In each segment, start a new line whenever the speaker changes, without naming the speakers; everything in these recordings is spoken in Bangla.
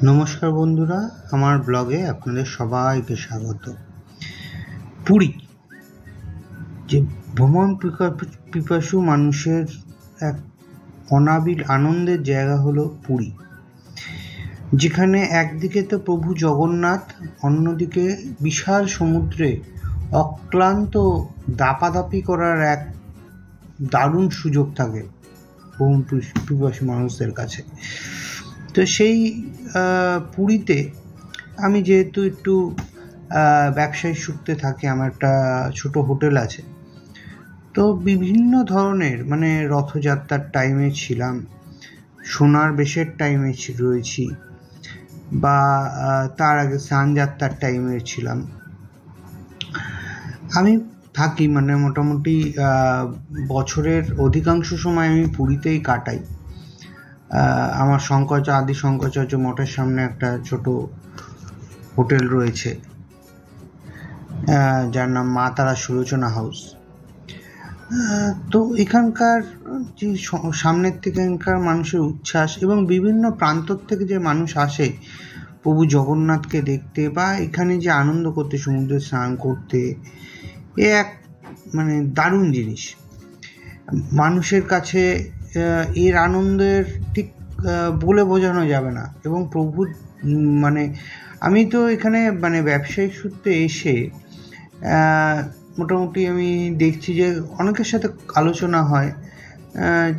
নমস্কার বন্ধুরা, আমার ব্লগে আপনাদের সবাইকে স্বাগত। পুরী, যে ভ্রমণ পিপাসু মানুষের এক অনাবিল আনন্দের জায়গা হলো পুরী, যেখানে একদিকে তো প্রভু জগন্নাথ, অন্যদিকে বিশাল সমুদ্রে অক্লান্ত দাপাদাপি করার এক দারুণ সুযোগ থাকে ভ্রমণ পিপাসু মানুষদের কাছে। তো সেই পুরীতে আমি যেহেতু একটু ব্যবসায়ী সূত্রে থাকি, আমার একটা ছোট হোটেল আছে, তো বিভিন্ন ধরনের রথযাত্রার টাইমে ছিলাম, সোনার বেশের টাইমে রয়েছি, বা তার আগে স্নানযাত্রার টাইমে ছিলাম। আমি থাকি মোটামুটি বছরের অধিকাংশ সময় আমি পুরীতেই কাটাই। আমার আদি শঙ্করাচার্য মঠের সামনে একটা ছোট হোটেল রয়েছে, যার নাম মা তারা সুলোচনা হাউস। তো এখানকার যে সামনের থেকে এখানকার মানুষের উচ্ছ্বাস, এবং বিভিন্ন প্রান্তর থেকে যে মানুষ আসে প্রভু জগন্নাথকে দেখতে বা এখানে যে আনন্দ করতে, সমুদ্রে স্নান করতে, এ এক দারুণ জিনিস। মানুষের কাছে এর আনন্দের ঠিক বলে বোঝানো যাবে না। এবং প্রভু আমি তো এখানে ব্যবসায়িক সূত্রে এসে মোটামুটি আমি দেখছি যে অনেকের সাথে আলোচনা হয়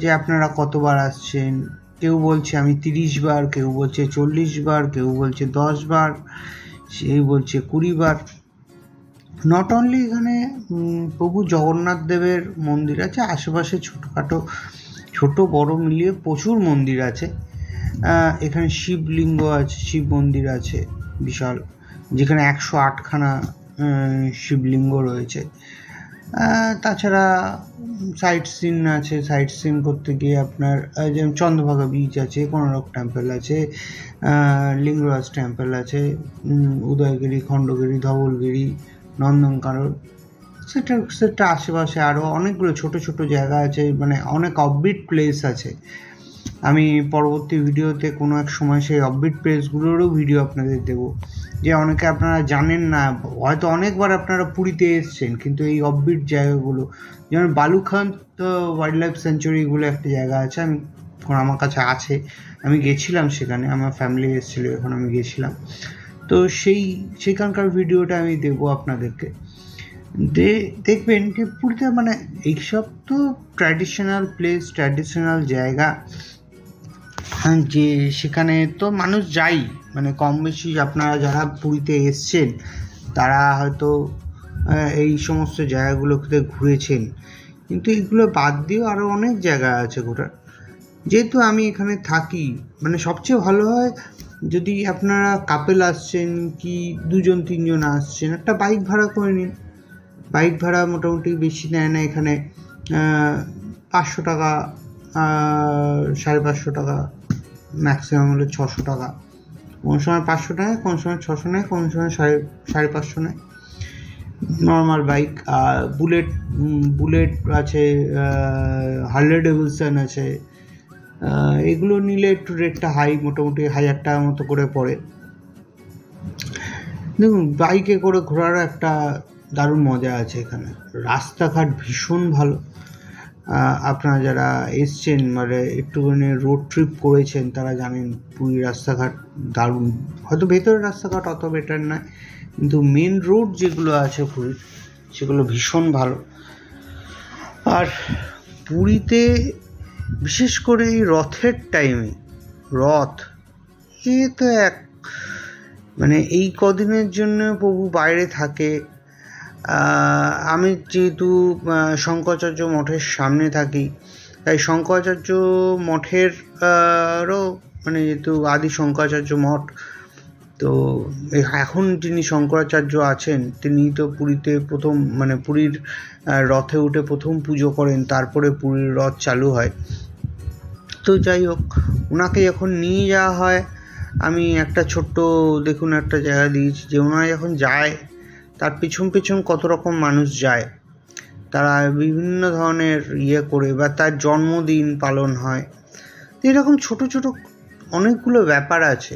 যে আপনারা কতবার আসছেন। কেউ বলছে আমি 30 বার, কেউ বলছে 40 বার, কেউ বলছে 10 বার, কেউ বলছে 20 বার। নট অনলি এখানে প্রভু জগন্নাথ দেবের মন্দির আছে, আশেপাশে ছোটোখাটো ছোট বড় মিলিয়ে প্রচুর মন্দির আছে। এখানে শিবলিঙ্গ আছে, শিব মন্দির আছে বিশাল, যেখানে 108খানা শিবলিঙ্গ রয়েছে। তাছাড়া সাইট সিন আছে, সাইট সিন করতে গিয়ে আপনার যেমন চন্দ্রভাগা বিচ আছে, কোনারক টেম্পল আছে, লিঙ্গরাজ টেম্পল আছে, উদয়গিরি, খণ্ডগিরি, ধবলগিরি, নন্দনকানন, সেটা আশেপাশে আরও অনেকগুলো ছোট ছোট জায়গা আছে, অনেক অফবিট প্লেস আছে। আমি পরবর্তী ভিডিওতে কোনো এক সময় সেই অফবিট প্লেসগুলোরও ভিডিও আপনাদের দেবো, যে অনেকে আপনারা জানেন না, হয়তো অনেকবার আপনারা পুরীতে এসছেন, কিন্তু এই অফবিট জায়গাগুলো, যেমন বালুখান্ত ওয়াইল্ড লাইফ স্যাঞ্চুরিগুলো একটা জায়গা আছে, আমার কাছে আছে, আমি গেছিলাম সেখানে, আমার ফ্যামিলি এসেছিলো, এখন আমি গেছিলাম। তো সেইখানকার ভিডিওটা আমি দেবো আপনাদেরকে। দেখবেন যে পুরীতে এইসব তো ট্র্যাডিশনাল প্লেস, ট্র্যাডিশনাল জায়গা, যে সেখানে তো মানুষ যাই, কম বেশি আপনারা যারা পুরীতে এসছেন তারা হয়তো এই সমস্ত জায়গাগুলোতে ঘুরেছেন, কিন্তু এগুলো বাদ দিয়েও আরও অনেক জায়গা আছে ঘোরার। যেহেতু আমি এখানে থাকি, সবচেয়ে ভালো হয় যদি আপনারা কাপেল আসছেন কি 2-3 জন আসছেন, একটা বাইক ভাড়া করে নিন। বাইক ভাড়া মোটামুটি বেশি নেয় না এখানে, 500 টাকা, 550 টাকা, ম্যাক্সিমাম হলে 600 টাকা। কোন সময় 500 নেয়, কোন সময় 600 নেয়, কোন সময় 550 নেয় নর্মাল বাইক। বুলেট আছে, হার্লে ডেভিডসন আছে, এগুলো নিলে একটু রেটটা হাই, মোটামুটি 1000 টাকার মতো করে পড়ে। দেখুন, বাইকে করে ঘোরারও একটা দারুণ মজা আছে এখানে। রাস্তাঘাট ভীষণ ভালো। আপনারা যারা এসছেন, একটুখানি রোড ট্রিপ করেছেন, তারা জানেন পুরীর রাস্তাঘাট দারুণ। হয়তো ভেতরের রাস্তাঘাট অত বেটার নয়, কিন্তু মেন রোড যেগুলো আছে পুরীর, সেগুলো ভীষণ ভালো। আর পুরীতে বিশেষ করে এই রথের টাইমে, রথ এ তো এক এই কদিনের জন্য প্রভু বাইরে থাকে। আমি যেহেতু শঙ্করাচার্য মঠের সামনে থাকি, তাই শঙ্করাচার্য মঠের যেহেতু আদি শঙ্করাচার্য মঠ, তো এখন যিনি শঙ্করাচার্য আছেন তিনি তো পুরীতে প্রথম পুরীর রথে উঠে প্রথম পুজো করেন, তারপরে পুরীর রথ চালু হয়। তো যাই হোক, ওনাকে যখন নিয়ে যাওয়া হয়, আমি একটা ছোট্ট দেখুন একটা জায়গা দিয়েছি, যে ওনারা যখন যায় তার পিছন পিছন কত রকম মানুষ যায়, তারা বিভিন্ন ধরনের করে, বা তার জন্মদিন পালন হয়। এরকম ছোট ছোট অনেকগুলো ব্যাপার আছে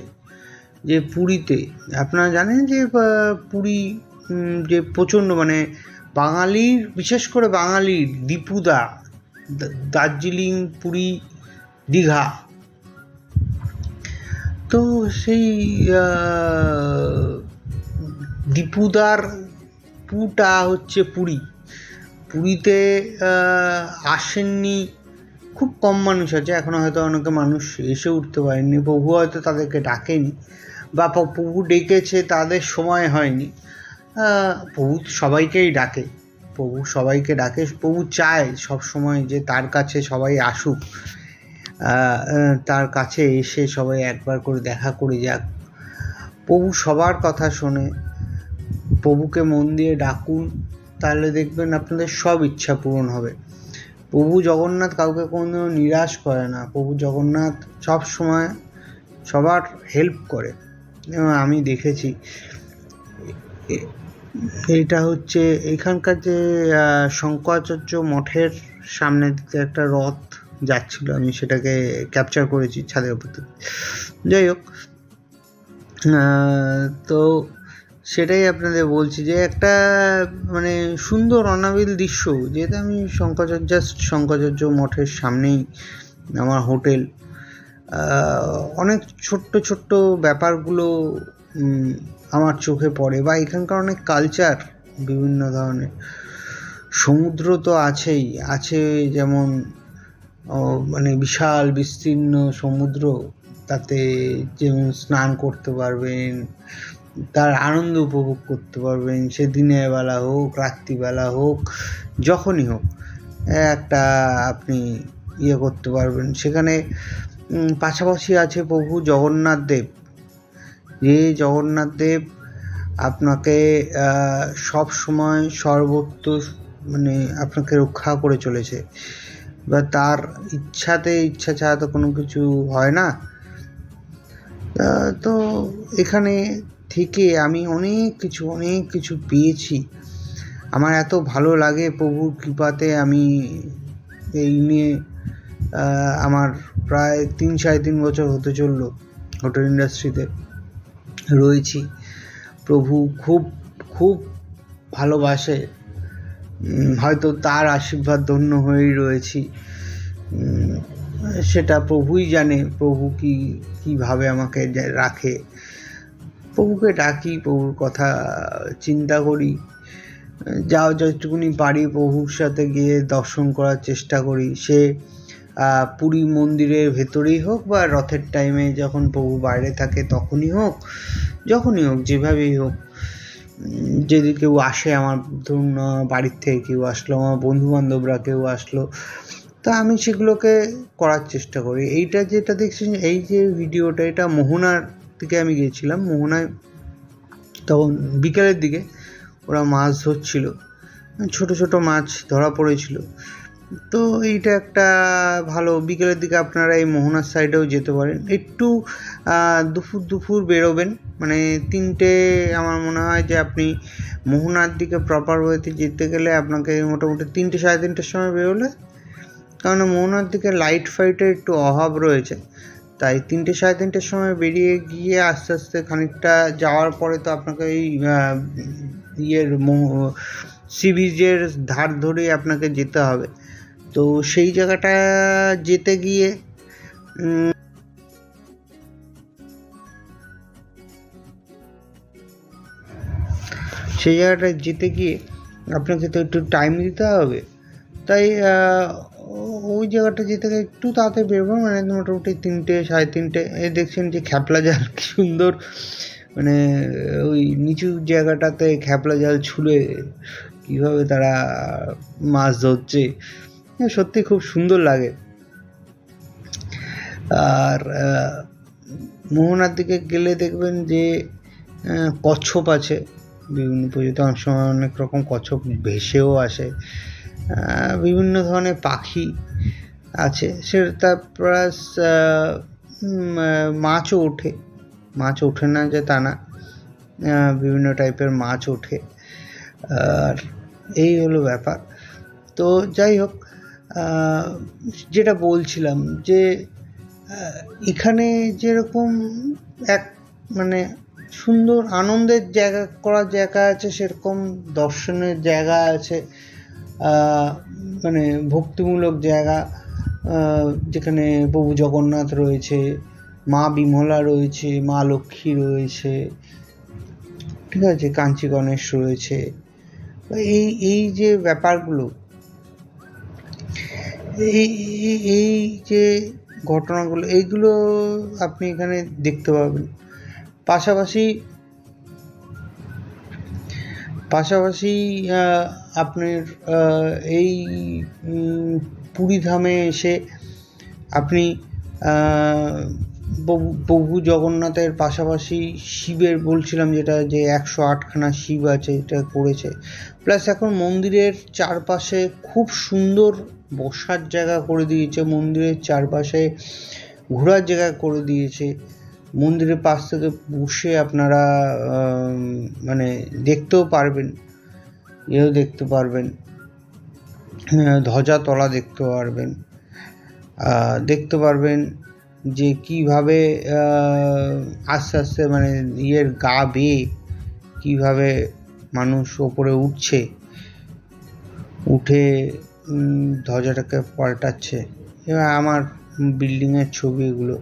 যে পুরীতে আপনারা জানেন যে পুরী যে প্রচণ্ড মানে বাঙালির, বিশেষ করে বাঙালির দীপুদা, দার্জিলিং, পুরী, দীঘা। তো সেই দীপুদার পুটা হচ্ছে পুরী। পুরীতে আসেননি খুব কম মানুষ আছে, এখনো হয়তো অনেকে মানুষ এসে উঠতে পারেননি, প্রভু হয়তো তাদেরকে ডাকেনি বা প্রভু ডেকেছে তাদের সময় হয়নি। প্রভু সবাইকেই ডাকে, প্রভু সবাইকে ডাকে, প্রভু চায় সব সময় যে তার কাছে সবাই আসুক, তার কাছে এসে সবাই একবার করে দেখা করে যাক। প্রভু সবার কথা শোনে, প্রভুকে মন দিয়ে ডাকুন, তাহলে দেখবেন আপনাদের সব ইচ্ছা পূরণ হবে। প্রভু জগন্নাথ কাউকে কোনো নিরাশ করে না, প্রভু জগন্নাথ সব সময় সবার হেল্প করে। আমি দেখেছি, এইটা হচ্ছে এখানকার যে শঙ্করাচার্য মঠের সামনে দিকে একটা রথ যাচ্ছিল, আমি সেটাকে ক্যাপচার করেছি ছাদের উপর থেকে। যাই হোক, তো সেটাই আপনাদের বলছি যে একটা মানে সুন্দর অনাবিল দৃশ্য, যেহেতু আমি শঙ্করাচার্য মঠের সামনেই আমার হোটেল। অনেক ছোট্ট ছোট্ট ব্যাপারগুলো আমার চোখে পড়ে, বা এখানকার অনেক কালচার বিভিন্ন ধরনের। সমুদ্র তো আছেই, আছে যেমন মানে বিশাল বিস্তীর্ণ সমুদ্র, তাতে যেমন স্নান করতে পারবেন, তার আনন্দ উপভোগ করতে পারবেন, সে দিনের বেলা হোক, রাত্রিবেলা হোক, যখনই হোক একটা আপনি করতে পারবেন। সেখানে পাশাপাশি আছে প্রভু জগন্নাথ দেব, যে জগন্নাথ দেব আপনাকে সব সময় সর্বত্র মানে আপনাকে রক্ষা করে চলেছে, বা তার ইচ্ছা ছাড়া তো কোনো কিছু হয় না। তো এখানে থেকে আমি অনেক কিছু পেয়েছি। আমার এত ভালো লাগে প্রভুর কৃপাতে। আমি এই নিয়ে আমার প্রায় 3-3.5 বছর হতে চললো হোটেল ইন্ডাস্ট্রিতে রয়েছি। প্রভু খুব খুব ভালোবাসে, হয়তো তার আশীর্বাদ ধন্য হয়েই রয়েছি, সেটা প্রভুই জানে। প্রভু কীভাবে আমাকে রাখে। প্রভুকে ডাকি, প্রভুর কথা চিন্তা করি, যতটুকুনি পারি প্রভুর সাথে গিয়ে দর্শন করার চেষ্টা করি। সে পুরী মন্দিরের ভেতরেই হোক, বা রথের টাইমে যখন প্রভু বাইরে থাকে তখনই হোক, যখনই হোক, যেভাবেই হোক। যদি কেউ আসে, আমার ধরুন বাড়ির থেকে কেউ আসলো, আমার বন্ধুবান্ধবরা কেউ আসলো, তা আমি সেগুলোকে করার চেষ্টা করি। এইটা যেটা দেখছেন, এই যে ভিডিওটা, এটা মোহনার দিকে আমি গিয়েছিলাম। মোহনায় তখন বিকেলের দিকে ওরা মাছ ধরছিল, ছোট ছোট মাছ ধরা পড়েছিল। তো এইটা একটা ভালো, বিকেলের দিকে আপনারা এই মোহনার সাইডেও যেতে পারেন। একটু দুপুর বেরোবেন, মানে 3টে, আমার মনে হয় যে আপনি মোহনার দিকে প্রপার ওয়েতে যেতে গেলে আপনাকে মোটামুটি 3-3:30টার সময় বেরোলে, কারণ মোহনার দিকে লাইট ফাইটের একটু অভাব রয়েছে, তাই 3-3:30টার সময় বেরিয়ে গিয়ে আস্তে আস্তে খানিকটা যাওয়ার পরে তো আপনাকে এই সি বিচের ধার ধরেই আপনাকে যেতে হবে। তো সেই জায়গাটা যেতে গিয়ে আপনাকে তো একটু টাইম দিতে হবে, তাই ওই জায়গাটা যেতে গেলে একটু তাড়াতাড়ি বেরোবেন, মানে মোটামুটি 3-3:30। দেখছেন যে খ্যাপলা জাল কি সুন্দর, মানে ওই নিচু জায়গাটাতে খ্যাপলা জাল ছুলে কীভাবে তারা মাছ ধরছে, সত্যি খুব সুন্দর লাগে। আর মোহনার দিকে গেলে দেখবেন যে কচ্ছপ আছে বিভিন্ন প্রজাতি, অনেক সময় অনেক রকম কচ্ছপ ভেসেও আসে, বিভিন্ন ধরনের পাখি আছে। সেটা প্লাস মাছও ওঠে না যে তা না, বিভিন্ন টাইপের মাছ ওঠে। আর এই হলো ব্যাপার। তো যাই হোক, যেটা বলছিলাম যে এখানে যেরকম এক মানে সুন্দর আনন্দের জায়গা করার জায়গা আছে, সেরকম দর্শনের জায়গা আছে, মানে ভক্তিমূলক জায়গা, যেখানে প্রভু জগন্নাথ রয়েছে, মা বিমলা রয়েছে, মা লক্ষ্মী রয়েছে, ঠিক আছে, কাঞ্চি গণেশ রয়েছে। এই এই যে ব্যাপারগুলো, এই যে ঘটনাগুলো, এইগুলো আপনি এখানে দেখতে পাবেন। পাশাপাশি আপনার এই পুরী ধামে এসে আপনি প্রভু জগন্নাথের পাশাপাশি শিবের, বলছিলাম যেটা, যে 108খানা শিব আছে, এটা করেছে। প্লাস এখন মন্দিরের চারপাশে খুব সুন্দর বসার জায়গা করে দিয়েছে, মন্দিরের চারপাশে ঘোরার জায়গা করে দিয়েছে। মন্দিরের পাশ থেকে বসে আপনারা মানে দেখতেও পারবেন, দেখতে পারবেন, ধ্বজাতলা দেখতে পারবেন যে কীভাবে আস্তে আস্তে মানে গা বেয়ে কীভাবে মানুষ ওপরে উঠে ধ্বজাটাকে পাল্টাচ্ছে। এবার আমার বিল্ডিংয়ের ছবি এগুলো।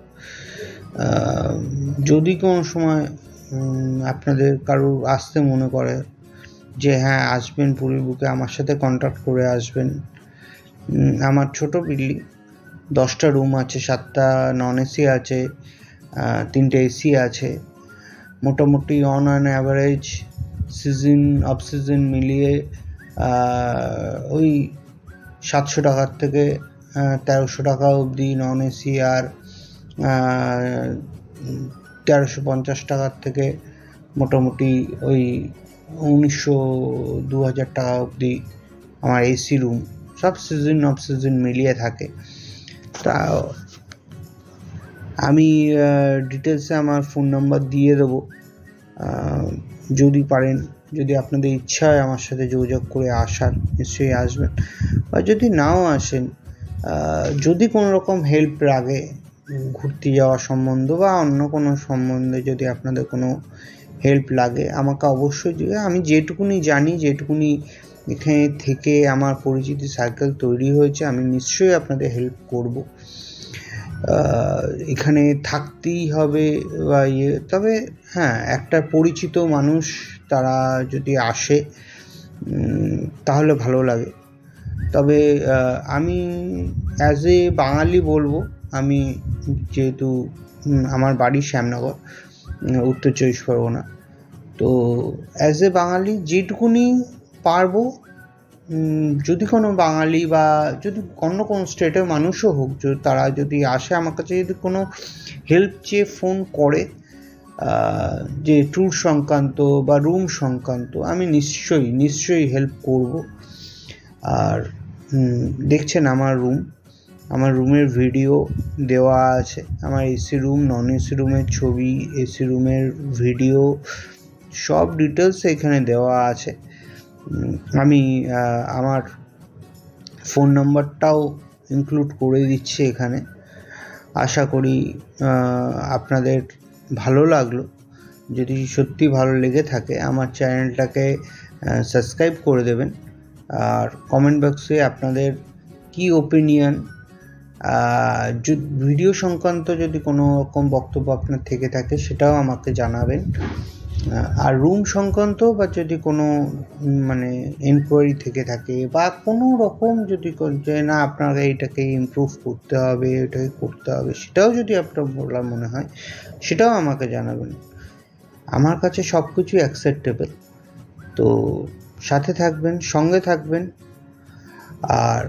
যদি কোনো সময় আপনাদের কারোর আসতে মনে করে যে হ্যাঁ আসবেন পুরীর বুকে, আমার সাথে কন্ট্যাক্ট করে আসবেন। আমার ছোট বিল্ডিং, 10টা রুম আছে, 7টা নন এসি আছে, 3টে এসি আছে। মোটামুটি on an average season off season মিলিয়ে ওই 700 টাকার থেকে 1300 টাকা অবধি নন এসি, আর 1350 টাকার থেকে মোটামুটি ওই 1900-2000 টাকা অবধি আমার এসি রুম, সব সিজন অফ সিজন মিলিয়ে থাকে। তা আমি ডিটেলসে আমার ফোন নাম্বার দিয়ে দেবো, যদি পারেন, যদি আপনাদের ইচ্ছা হয় আমার সাথে যোগাযোগ করে আসার, নিশ্চয়ই আসবেন। বা যদি নাও আসেন, যদি কোনো রকম হেল্প লাগে ঘুরতে যাওয়া সম্বন্ধ বা অন্য কোনো সম্বন্ধে, যদি আপনাদের কোনো হেল্প লাগে আমাকে অবশ্যই দিবে। আমি যেটুকুনি জানি, যেটুকুনি এখানে থেকে আমার পরিচিতি সার্কেল তৈরি হয়েছে, আমি নিশ্চয়ই আপনাদের হেল্প করব। এখানে থাকতেই হবে বা তবে হ্যাঁ, একটা পরিচিত মানুষ তারা যদি আসে তাহলে ভালো লাগে। তবে আমি অ্যাজ এ বাঙালি বলবো, আমি যেহেতু আমার বাড়ি শ্যামনগর, উত্তর 24 পরগনা, তো অ্যাজ এ বাঙালি যেটুকুনি পারবো, যদি কোনো বাঙালি বা যদি অন্য কোনো স্টেটের মানুষও হোক, তারা যদি আসে আমার কাছে, যদি কোনো হেল্প চেয়ে ফোন করে যে ট্যুর সংক্রান্ত বা রুম সংক্রান্ত, আমি নিশ্চয়ই হেল্প করব। আর দেখছেন আমার রুমের ভিডিও দেওয়া আছে, আমার এসি রুম, নন এসি রুমের ছবি, এসি রুমের ভিডিও, সব ডিটেলস এখানে দেওয়া আছে। আমি আমার ফোন নাম্বারটাও ইনক্লুড করে দিচ্ছি এখানে। আশা করি আপনাদের ভালো লাগলো। যদি সত্যি ভালো লেগে থাকে আমার চ্যানেলটাকে সাবস্ক্রাইব করে দেবেন, আর কমেন্ট বক্সে আপনাদের কি ওপিনিয়ন, ভিডিও সংক্রান্ত যদি কোনো রকম বক্তব্য আপনার থেকে থাকে সেটাও আমাকে জানাবেন। আর রুম সংক্রান্ত বা যদি কোনো মানে এনকোয়ারি থেকে থাকে বা কোনো রকম যদি যে না আপনাকে এইটাকে ইমপ্রুভ করতে হবে, এটাকে করতে হবে, সেটাও যদি আপনার বলার মনে হয় সেটাও আমাকে জানাবেন। আমার কাছে সব কিছুই অ্যাকসেপ্টেবল। তো সাথে থাকবেন, সঙ্গে থাকবেন। আর